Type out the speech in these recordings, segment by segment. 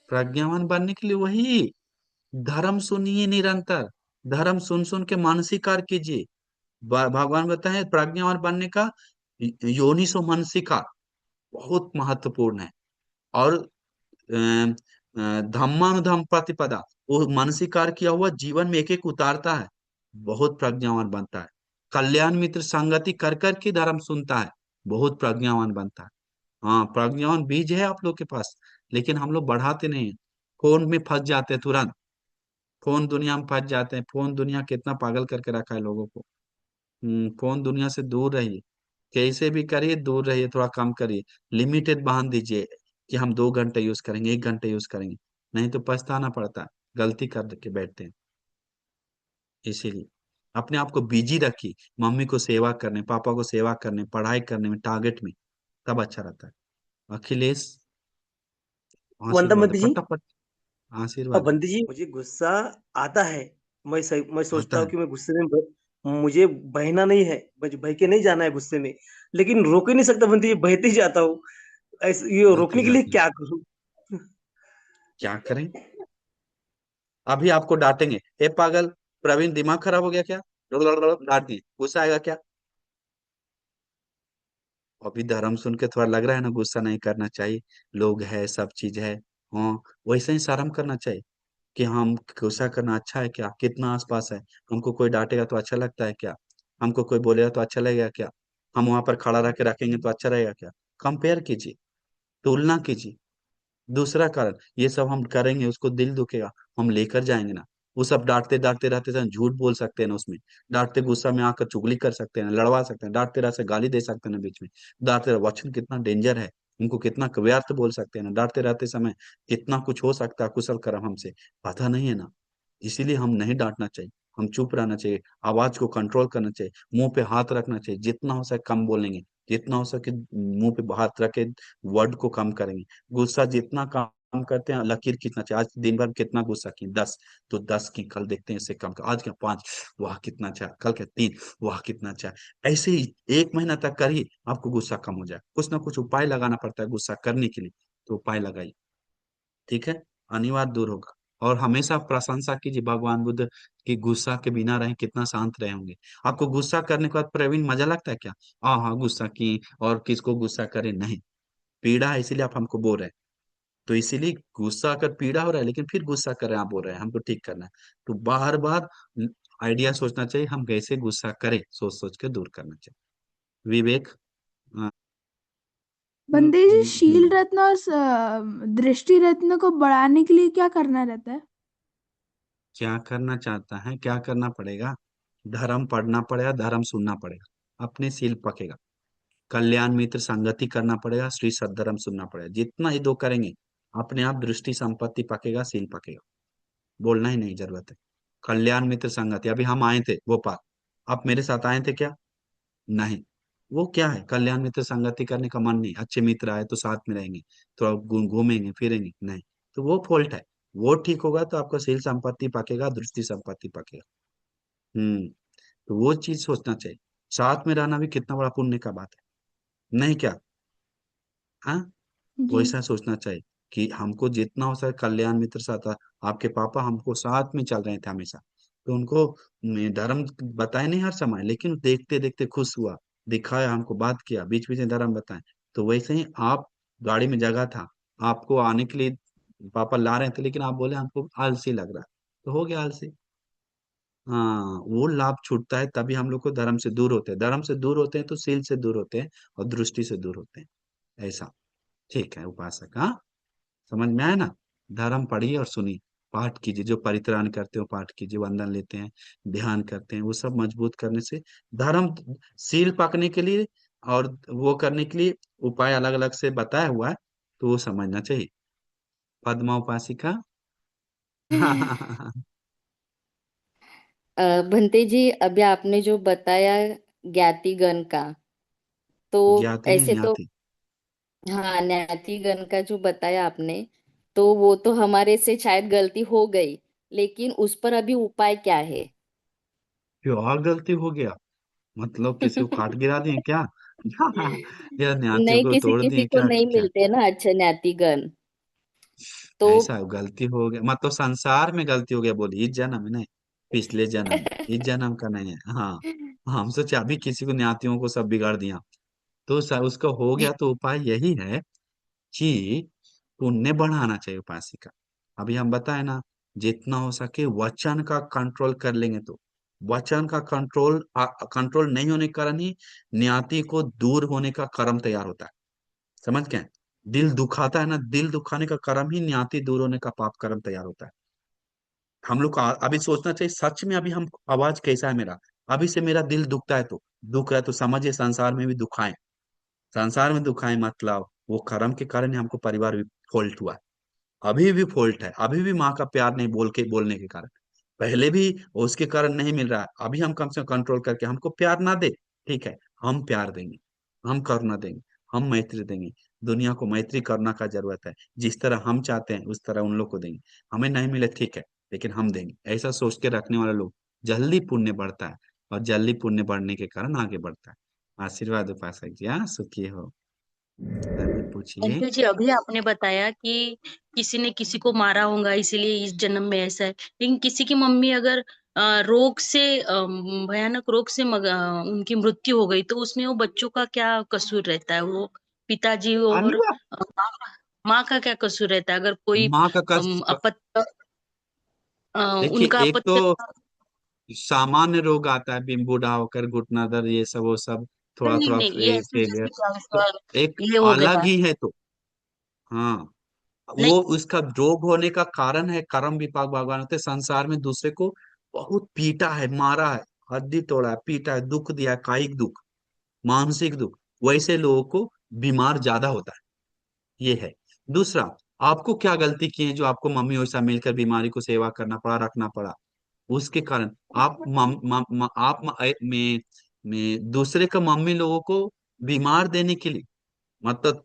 प्रज्ञावान बनने के लिए वही धर्म सुनिए निरंतर। धर्म सुन सुन के मानसिकार कीजिए। भगवान बताए हैं प्रज्ञावान बनने का योनिसो मनसिकार बहुत महत्वपूर्ण है। और धम्मानुधम प्रतिपदा, वो मानसिकार किया हुआ जीवन में एक एक उतारता है, बहुत प्रज्ञावान बनता है। कल्याण मित्र संगति कर कर के धर्म सुनता है, बहुत प्रज्ञावान बनता है। हाँ, प्रज्ञावान बीज है आप लोग के पास, लेकिन हम लोग बढ़ाते नहीं हैं। फोन में फंस जाते हैं तुरंत। फोन दुनिया में फंस जाते हैं। फोन दुनिया कितना पागल करके रखा है लोगों को। फोन दुनिया से दूर रहिए। कैसे भी करिए दूर रहिए, थोड़ा कम करिए। लिमिटेड बांध दीजिए कि हम 2 घंटे यूज करेंगे, 1 घंटे यूज करेंगे। नहीं तो पछताना पड़ता है, गलती कर के बैठते हैं। इसीलिए अपने आप को बिजी रखिए, मम्मी को सेवा करने, पापा को सेवा करने, पढ़ाई करने में, टारगेट में, तब अच्छा रहता है। अखिलेश, वंदन आशीर्वाद बंटी जी। फटाफट। अब आशीर्वाद बंटी जी, मुझे गुस्सा आता है। मैं आता सोचता हूँ है। कि मैं गुस्से में मुझे बहना नहीं है, मुझे बह के नहीं जाना है गुस्से में। लेकिन रोक ही नहीं सकता बंटी जी, बहते ही जाता हूँ। ऐसे ये बहते रोकने के लिए जाते हैं। क्या करूँ? क्या करें? अभी आपको डांटेंगे, ए पागल प्रवीण, दिमाग खराब हो गया क्या? डांट दिए, गुस्सा आएगा क्या? अभी धर्म सुन के थोड़ा लग रहा है ना, गुस्सा नहीं करना चाहिए। लोग है, सब चीज है। हाँ, वैसे ही शर्म करना चाहिए कि हम गुस्सा करना अच्छा है क्या? कितना आसपास है, हमको कोई डांटेगा तो अच्छा लगता है क्या? हमको कोई बोलेगा तो अच्छा लगेगा क्या? हम वहां पर खड़ा रह के रखेंगे तो अच्छा रहेगा क्या? कंपेयर कीजिए, तुलना कीजिए। दूसरा कारण, ये सब हम करेंगे उसको दिल दुखेगा, हम लेकर जाएंगे ना। वो सब डांटते डांटते रहते थे, झूठ बोल सकते हैं ना उसमें। डांटते गुस्सा में आकर चुगली कर सकते हैं ना, लड़वा सकते हैं, डांटते रहते गाली दे सकते हैं ना बीच में। डांटते रहे, वचन कितना डेंजर है। उनको कितना व्यर्थ बोल सकते हैं ना, डांटते रहते समय कितना कुछ हो सकता है कुशल कर्म हमसे, पता नहीं है ना। इसीलिए हम नहीं डांटना चाहिए, हम चुप रहना चाहिए। आवाज को कंट्रोल करना चाहिए, मुंह पे हाथ रखना चाहिए, जितना हो सके कम बोलेंगे। जितना हो सके मुंह पे हाथ रखे वर्ड को कम करेंगे। गुस्सा जितना कम करते हैं, लकीर खींचना चाहिए। आज दिन भर कितना गुस्सा की? 10, तो 10 की कल देखते हैं इससे कम कर। आज क्या 5, वाह कितना अच्छा, कल क्या 3, वाह कितना अच्छा। ऐसे ही 1 महीना तक करिए, आपको गुस्सा कम हो जाए। कुछ ना कुछ उपाय लगाना पड़ता है गुस्सा करने के लिए, तो उपाय लगाइए। ठीक है, अनिवार्य दूर होगा। और हमेशा प्रशंसा कीजिए भगवान बुद्ध की, गुस्सा के बिना रहे कितना शांत रहे होंगे। आपको गुस्सा करने के बाद प्रवीण मजा लगता है क्या? हाँ हाँ, गुस्सा की और किसको गुस्सा करे? नहीं, पीड़ा है इसीलिए आप हमको बोल रहे हैं। तो इसीलिए गुस्सा अगर पीड़ा हो रहा है लेकिन फिर गुस्सा कर रहे हैं, आप बोल रहे हैं हमको ठीक करना है, तो बार बार आइडिया सोचना चाहिए हम कैसे गुस्सा करें, सोच सोच के दूर करना चाहिए। विवेक। हाँ, बंदे जी, शील रत्न और दृष्टि रत्न को बढ़ाने के लिए क्या करना रहता है? क्या करना चाहता है? क्या करना पड़ेगा? धर्म पढ़ना पड़ेगा, धर्म सुनना पड़ेगा, अपने सील पकेगा। कल्याण मित्र संगति करना पड़ेगा, श्री सद्धर्म सुनना पड़ेगा। जितना ये दो करेंगे, अपने आप दृष्टि संपत्ति पकेगा, सील पकेगा। बोलना ही नहीं जरूरत है। कल्याण मित्र संगति, अभी हम आए थे भोपाल, आप मेरे साथ आए थे क्या? नहीं। वो क्या है, कल्याण मित्र संगति करने का मन नहीं, अच्छे मित्र आए तो साथ में रहेंगे, थोड़ा घूमेंगे फिरेंगे, नहीं। तो वो फॉल्ट है। वो ठीक होगा तो आपका शील संपत्ति पकेगा, दृष्टि संपत्ति पकेगा। हम्म। तो वो चीज सोचना चाहिए। साथ में रहना भी कितना बड़ा पुण्य का बात है, नहीं क्या? हाँ, जी। वैसा सोचना चाहिए कि हमको जितना हो सके कल्याण मित्र साथ आपके पापा हमको साथ में चल रहे थे हमेशा, तो उनको धर्म बताए नहीं हर समय, लेकिन देखते देखते खुश हुआ, दिखाया हमको, बात किया, बीच बीच में धर्म बताए। तो वैसे ही आप, गाड़ी में जगह था, आपको आने के लिए पापा ला रहे थे, लेकिन आप बोले हमको आलसी लग रहा है, तो हो गया आलसी। हाँ, वो लाभ छूटता है, तभी हम लोग को धर्म से दूर होते हैं। धर्म से दूर होते हैं तो सील से दूर होते हैं और दृष्टि से दूर होते हैं, ऐसा। ठीक है उपासक, हाँ, समझ में आया ना? धर्म पढ़िए और सुनिए, पाठ कीजिए, जो परित्राण करते हो पाठ कीजिए, वंदन लेते हैं, ध्यान करते हैं, वो सब मजबूत करने से धर्म, सील पकने के लिए और वो करने के लिए उपाय अलग अलग से बताया हुआ है, तो वो समझना चाहिए। पद्मा उपासिका। भंते जी, अभी आपने जो बताया ज्ञातिगण का, तो ज्ञाति नहीं, ऐसे तो, ज्ञाति। हाँ, ज्ञातिगण का जो बताया आपने, तो वो तो हमारे से शायद गलती हो गई, लेकिन उस पर अभी उपाय क्या है? क्यों, और गलती हो गया? मतलब किसी को काट गिरा दिए क्या? या न्यातियों नहीं, को किसी तोड़ किसी दिए को क्या? नहीं क्या? मिलते ना अच्छे ज्ञातिगण। तो ऐसा गलती हो गया मतलब संसार में गलती हो गया बोली, इस जन्म में नहीं, पिछले जन्म में, इस जन्म का नहीं है। हाँ, हम सोचे अभी किसी को न्यातियों को सब बिगाड़ दिया, तो उसका हो गया, तो उपाय यही है कि पुण्य बढ़ाना चाहिए उपासिका। अभी हम बताए ना, जितना हो सके वचन का कंट्रोल कर लेंगे तो, वचन का कंट्रोल कंट्रोल नहीं होने के कारण ही न्याति को दूर होने का कर्म तैयार होता है। समझ गए? दिल दुखाता है ना, दिल दुखाने का कर्म ही न्याति दूर होने का पाप कर्म तैयार होता है। हम लोग को अभी सोचना चाहिए सच में अभी हम आवाज कैसा है मेरा, अभी से मेरा दिल दुखता है तो, दुख रहा है तो समझिए संसार में भी दुखाएं, संसार में दुखाएं मतलब वो कर्म के कारण ही हमको परिवार भी फॉल्ट हुआ है। अभी भी फॉल्ट है, अभी भी माँ का प्यार नहीं बोलने के कारण, पहले भी उसके कारण नहीं मिल रहा है, अभी हम कम से कम कंट्रोल करके, हमको प्यार ना दे, ठीक है, हम प्यार देंगे, हम करुणा देंगे, हम मैत्री देंगे। दुनिया को मैत्री करना का जरूरत है, जिस तरह हम चाहते हैं उस तरह उन लोग को देंगे। हमें नहीं मिले ठीक है, लेकिन हम देंगे, ऐसा सोच के रखने वाले लोग जल्दी पुण्य बढ़ता है, और जल्दी पुण्य बढ़ने के कारण आगे बढ़ता है। आशीर्वाद उपासक जी, हाँ, सुखी हो। अभी पूछिए। अंकल जी, अभी आपने बताया कि किसी ने किसी को मारा होगा इसीलिए इस जन्म में ऐसा है, लेकिन किसी की मम्मी अगर रोग से भयानक रोग से उनकी मृत्यु हो गई तो उसमें वो बच्चों का क्या कसूर रहता है? वो पिताजी और अरे माँ माँ का क्या कसूर रहता है? अगर कोई माँ का कष्ट, अपत्य देखिए उनका एक अपत्य। तो सामान्य रोग आता है, बूढ़ा होकर घुटना दर्द, ये सब वो सब, नहीं थोड़ा नहीं थोड़ा नहीं, ये ऐसे फेलियर, जैसे तो कैंसर एक ये हो अलग गया। ही है तो। हाँ, नहीं वो उसका रोग होने का कारण है कर्म विपाक भगवान होते, संसार में दूसरे को बहुत पीटा है, मारा है, हड्डी तोड़ा है, पीटा है, दुख दिया है, कायिक दुख, मानसिक दुख, वैसे लोगों को बीमार ज्यादा होता है, ये है। दूसरा, आपको क्या गलती की है जो आपको मम्मी वैसा मिलकर बीमारी को सेवा करना पड़ा, रखना पड़ा, उसके कारण आप मम, मम, म, आप म, ए- में दूसरे का मम्मी लोगों को बीमार देने के लिए, मतलब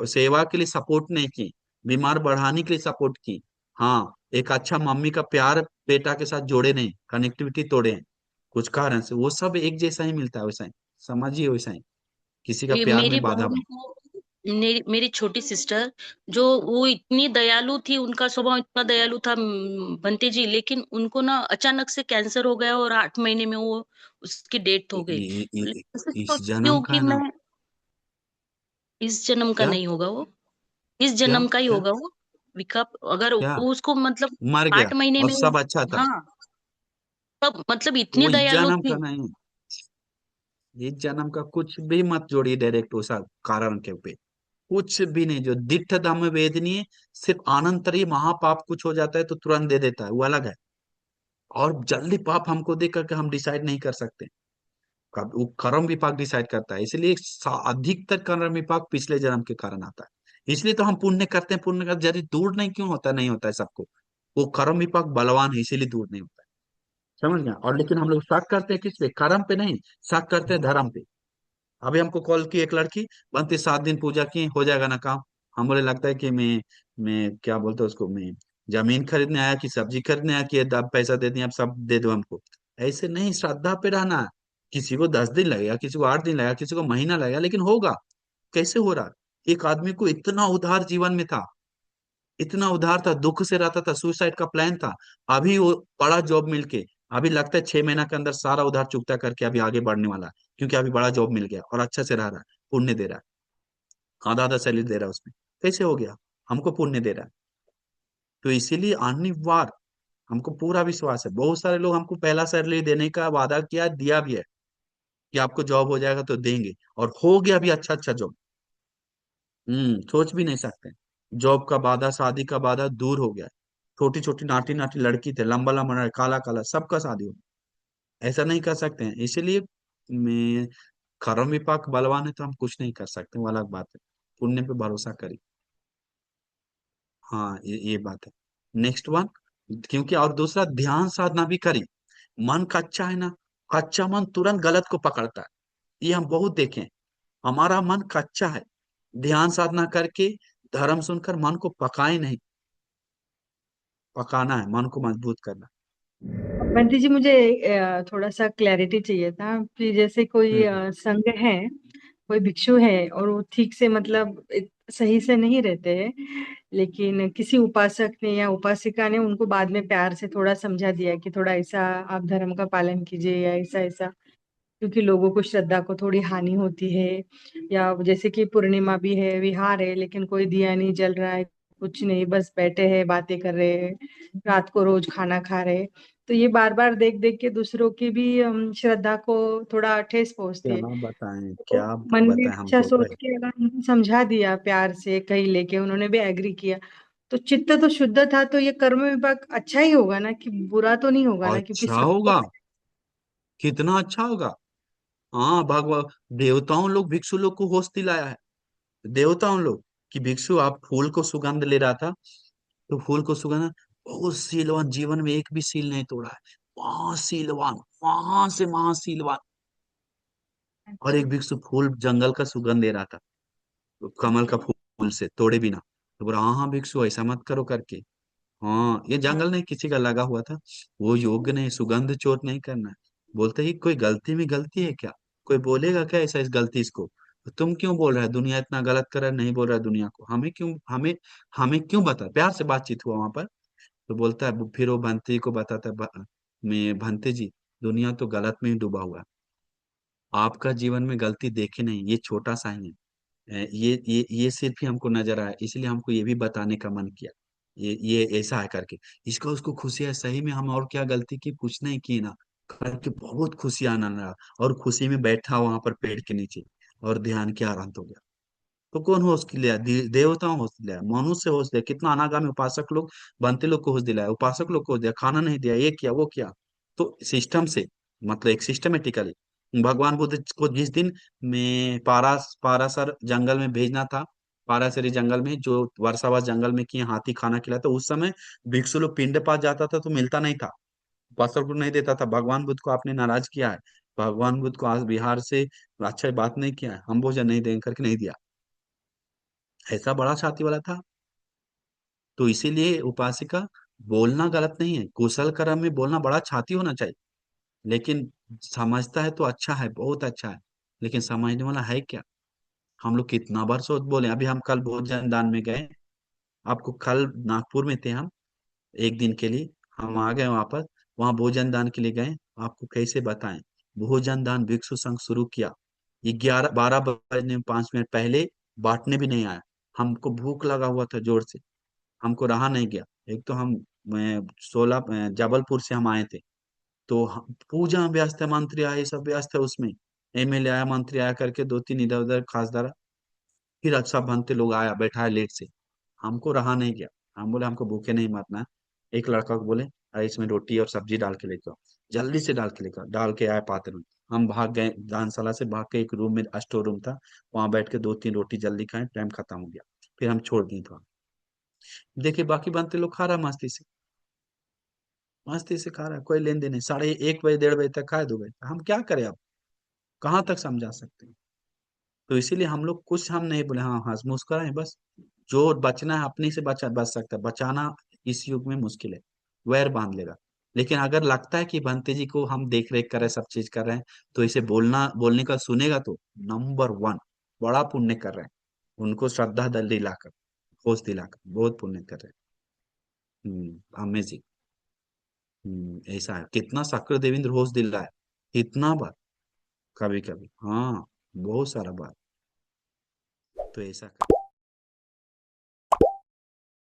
सेवा के लिए सपोर्ट नहीं की, बीमार बढ़ाने के लिए सपोर्ट की। हाँ, एक अच्छा मम्मी का प्यार बेटा के साथ जोड़े नहीं, कनेक्टिविटी तोड़े हैं कुछ कारण से, वो सब एक जैसा ही मिलता है वैसा ही, समझिए वैसा ही, किसी का ये प्यार मेरी में बाधा बहन बन। को, मेरी छोटी सिस्टर जो वो इतनी दयालु थी, उनका स्वभाव इतना दयालु था बंटी जी, लेकिन उनको ना अचानक से कैंसर हो गया और 8 महीने में वो उसकी डेथ हो गई। ऐसे इस सोचती जन्म हूँ का कि है ना। मैं इस जन्म का क्या नहीं होगा वो, इस क्या जन्म का ही क्या होगा वो विकल्प, अगर क्या वो उसको मतलब मर गया 8 महीने और में। सब अच्छा था? हाँ, तब मतलब इतनी वो इस दयालु जन्म का थी। नहीं, इस जन्म का कुछ भी मत जोड़िए डायरेक्ट उस कारण के पे, कुछ भी नहीं। जो दिट्ठ धम्म वेदनीय, सिर्फ आनंतरी महापाप कुछ हो जाता है तो तुरंत दे देता है, वो अलग है। और जल्दी पाप हमको देख करके हम डिसाइड नहीं कर सकते, कब वो कर्म विपाक डिसाइड करता है, इसलिए अधिकतर कर्म विपाक पिछले जन्म के कारण आता है। इसलिए तो हम पुण्य करते हैं, पुण्य का जरिए दूर नहीं क्यों होता, नहीं होता है सबको, वो कर्म विपाक बलवान है इसीलिए दूर नहीं होता है। समझ गया? और लेकिन हम लोग शक करते हैं किस पे? कर्म पे नहीं, शक करते हैं धर्म पे। अभी हमको कॉल की एक लड़की, बनती 7 दिन पूजा की, हो जाएगा ना काम। हम बोले लगता है कि मैं क्या बोलते हैं उसको, मैं जमीन खरीदने आया कि सब्जी खरीदने आया कि ये अब पैसा दे दिए अब सब दे दो हमको। ऐसे नहीं, श्रद्धा पे रहना है। किसी को 10 दिन लगेगा, किसी को 8 दिन लगेगा, किसी को महीना लगेगा, लेकिन होगा। कैसे हो रहा है? एक आदमी को इतना उधार जीवन में था, इतना उधार था, दुख से रहता था, सुसाइड का प्लान था, अभी वो बड़ा जॉब मिलके, अभी लगता है 6 महीना के अंदर सारा उधार चुकता करके अभी आगे बढ़ने वाला है, क्योंकि अभी बड़ा जॉब मिल गया और अच्छा से रह रहा है, पुण्य दे रहा है, आधा आधा सैलरी दे रहा है उसमें। कैसे हो गया? हमको पुण्य दे रहा है। तो इसीलिए अनिवार्य, हमको पूरा विश्वास है, बहुत सारे लोग हमको पहला सैलरी देने का वादा किया, दिया भी है कि आपको जॉब हो जाएगा तो देंगे, और हो गया भी अच्छा अच्छा जॉब। सोच भी नहीं सकते। जॉब का वादा, शादी का वादा दूर हो गया। छोटी छोटी नाटी नाटी लड़की थे, लंबा लंबा काला काला, सबका शादी हो गया। ऐसा नहीं कर सकते हैं, इसीलिए मैं, कर्म विपाक बलवान है तो हम कुछ नहीं कर सकते, वो अलग बात है। पुण्य पे भरोसा करिए। हाँ, ये बात है। नेक्स्ट वन, क्योंकि और दूसरा, ध्यान साधना भी करिए। मन कच्चा है ना, कच्चा मन तुरंत गलत को पकड़ता है, ये हम बहुत देखे हैं। हमारा मन कच्चा है, ध्यान साधना करके, धर्म सुनकर मन को पकाए नहीं, पकाना है, मन को मजबूत करना। बंटी जी, मुझे थोड़ा सा क्लैरिटी चाहिए था कि जैसे कोई हम्म संघ है, कोई भिक्षु है और वो ठीक से मतलब सही से नहीं रहते हैं, लेकिन किसी उपासक ने या उपासिका ने उनको बाद में प्यार से थोड़ा समझा दिया कि थोड़ा ऐसा आप धर्म का पालन कीजिए या ऐसा ऐसा, क्योंकि लोगों को श्रद्धा को थोड़ी हानि होती है। या जैसे कि पूर्णिमा भी है, विहार है, लेकिन कोई दिया नहीं जल रहा है, कुछ नहीं, बस बैठे हैं, बातें कर रहे हैं, रात को रोज खाना खा रहे हैं। तो ये बार बार देख देख के दूसरों की भी श्रद्धा को थोड़ा ठेस पहुंचती क्या है। बताएं, तो क्या मन में बताएं अच्छा हमको तो। सोच के अगर उनको समझा दिया प्यार से, कहीं लेके उन्होंने भी एग्री किया, तो चित्त तो शुद्ध था, तो ये कर्म विभाग अच्छा ही होगा ना, कि बुरा तो नहीं होगा ना, क्योंकि अच्छा सबको। होगा, कितना अच्छा होगा। हाँ, भगवान देवताओं लोग भिक्षु लोग को होश दिलाया है। देवताओं लोग कि भिक्षु आप फूल को सुगंध ले रहा था, तो फूल को सुगंध, बहुत सीलवान, जीवन में एक भी सील नहीं तोड़ा है, महासीलवान, वहां से महासीलवान। और एक भिक्षु फूल जंगल का सुगंध ले रहा था, तो कमल का फूल से तोड़े बिना, तो बोला हाँ हाँ भिक्षु ऐसा मत करो करके। हाँ, ये जंगल नहीं किसी का लगा हुआ था, वो योग्य नहीं, सुगंध चोट नहीं करना है। बोलते ही कोई गलती में गलती है क्या, कोई बोलेगा क्या ऐसा इस गलती इसको, तो तुम क्यों बोल रहा है, दुनिया इतना गलत कर रहा है, नहीं बोल रहा है दुनिया को, हमें क्यों, हमें क्यों बता, प्यार से बातचीत हुआ वहां पर। तो बोलता है, फिर वो भंते को बताता है, मैं भंते जी, दुनिया तो गलत में ही डूबा हुआ है, आपका जीवन में गलती देखे नहीं, ये छोटा सा ही है, ये सिर्फ ही हमको नजर आया, इसलिए हमको ये भी बताने का मन किया, ये ऐसा है करके। इसका उसको खुशी है, सही में हम और क्या गलती की, कुछ नहीं की ना, करके बहुत खुशी आना लगा। और खुशी में बैठा वहां पर पेड़ के नीचे, और ध्यान के आरंभ हो गया। तो कौन होश दिलाया, देवताओं होश दिलाया, मनुष्य होश दिया, कितना अनागामी उपासक लोग, बनते लोग को होश दिलाया, उपासक लोग को होश दिया, खाना नहीं दिया, ये किया वो किया। तो सिस्टम से, मतलब एक सिस्टमेटिकली, भगवान बुद्ध को जिस दिन में पारासर जंगल में भेजना था, पारासरी जंगल में जो वर्षावास जंगल में कि हाथी खाना खिलाता, उस समय भिक्षु लोग पिंड पास जाता था तो मिलता नहीं था, उपासक को नहीं देता था। भगवान बुद्ध को आपने नाराज किया है, भगवान बुद्ध को आज बिहार से अच्छा बात नहीं किया है, हम भोजन नहीं देंगे करके नहीं दिया, ऐसा बड़ा छाती वाला था। तो इसीलिए उपासिका, बोलना गलत नहीं है, कुशल कर्म में बोलना बड़ा छाती होना चाहिए, लेकिन समझता है तो अच्छा है, बहुत अच्छा है, लेकिन समझने वाला है क्या। हम लोग कितना बार सोच बोले, अभी हम कल भोजन दान में गए, आपको कल नागपुर में थे हम, एक दिन के लिए हम आ गए वापस, वहां भोजन दान के लिए गए। आपको कैसे बताएं, भोजन दान भिक्षु संघ शुरू किया, 11-12 बजने में 5 मिनट पहले बांटने भी नहीं आया, हमको भूख लगा हुआ था जोर से, हमको रहा नहीं गया। एक तो हम जबलपुर से हम आए थे, तो पूजा में व्यस्त है, मंत्री आए, सब व्यस्त है उसमें, एमएलए आया, मंत्री आया करके, 2-3 इधर उधर खासदार, फिर अच्छा बनते लोग आया, बैठा है लेट से, हमको रहा नहीं गया। हम बोले हमको भूखे नहीं मरना है। एक लड़का को बोले, अरे इसमें रोटी और सब्जी डाल के लेकर आओ, जल्दी से डाल के लेकर आओ। डाल के आए पात्र में, हम भाग गए दानशाला से, भाग के एक रूम में स्टोर रूम था, वहां बैठ के 2-3 रोटी जल्दी खाए, टाइम खत्म हो गया, फिर हम छोड़ दिए थोड़ा। देखिए बाकी बनते लोग खा रहा मस्ती से, मस्ती से खा रहा है, कोई लेन देन नहीं, 1:30 1:30 तक खाए, 2 बजे तक। हम क्या करें अब, कहाँ तक समझा सकते हैं। तो इसीलिए हम लोग कुछ हम नहीं बोले, हाँ हंस मुस्कुराए बस, जो बचना है अपनी से बच सकता है, बचाना इस युग में मुश्किल है, वैर बांध लेगा। लेकिन अगर लगता है कि बंते जी को हम देख रेख कर रहे हैं, सब चीज कर रहे हैं, तो इसे बोलने का सुनेगा तो नंबर 1 बड़ा पुण्य कर रहे हैं, उनको श्रद्धा दल दिलाकर, होश दिलाकर बहुत पुण्य कर रहे हैं। अमेजिंग। ऐसा है, कितना शक्र देवेंद्र होश दिला है, कितना बार, कभी कभी, हाँ बहुत सारा बार। तो ऐसा